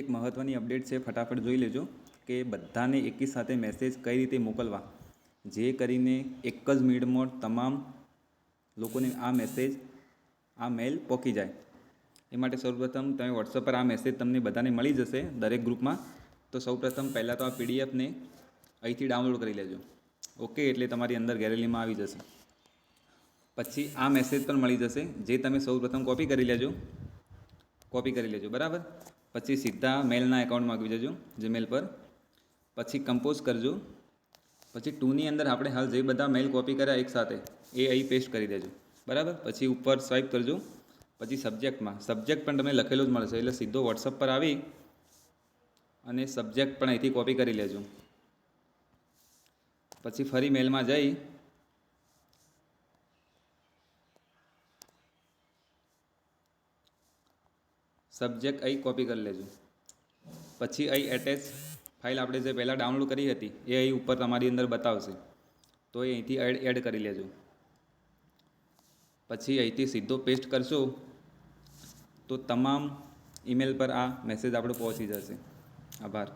એક મહત્ત્વની અપડેટ છે, ફટાફટ જોઈ લેજો કે બધાને એકી સાથે મેસેજ કઈ રીતે મોકલવા, જે કરીને એક જ મિનિટમાં તમામ લોકોને આ મેસેજ આ મેલ પહોંચી જાય. એ માટે સૌપ્રથમ તમે વોટ્સઅપ પર આ મેસેજ તમને બધાને મળી જશે દરેક ગ્રુપમાં. તો સૌપ્રથમ પહેલાં તો આ પીડીએફને અહીંથી ડાઉનલોડ કરી લેજો. ઓકે, એટલે તમારી અંદર ગેલેરીમાં આવી જશે. પછી આ મેસેજ પણ મળી જશે, જે તમે સૌપ્રથમ કોપી કરી લેજો બરાબર. પછી સીધા મેલના એકાઉન્ટમાં આવી જજો, જીમેલ પર. પછી કમ્પોઝ કરજો. પછી ટુની અંદર આપણે હાલ જે બધા મેલ કોપી કર્યા એક સાથે એ અહીં પેસ્ટ કરી દેજો બરાબર. પછી ઉપર સ્વાઇપ કરજો. પછી સબ્જેક્ટ પણ તમે લખેલું જ મળશે, એટલે સીધો વોટ્સઅપ પર આવી અને સબ્જેક્ટ પણ અહીંથી કોપી કરી લેજો. પછી ફરી મેલમાં જઈ સબ્જેક્ટ અહીં કોપી કરી લેજો. પછી અહીં એટેચ ફાઇલ આપણે જે પહેલાં ડાઉનલોડ કરી હતી એ અહીં ઉપર તમારી અંદર બતાવશે, તો એ અહીંથી એડ કરી લેજો. પછી અહીંથી સીધો પેસ્ટ કરશો તો તમામ ઈમેલ પર આ મેસેજ આપણો પહોંચી જશે. આભાર.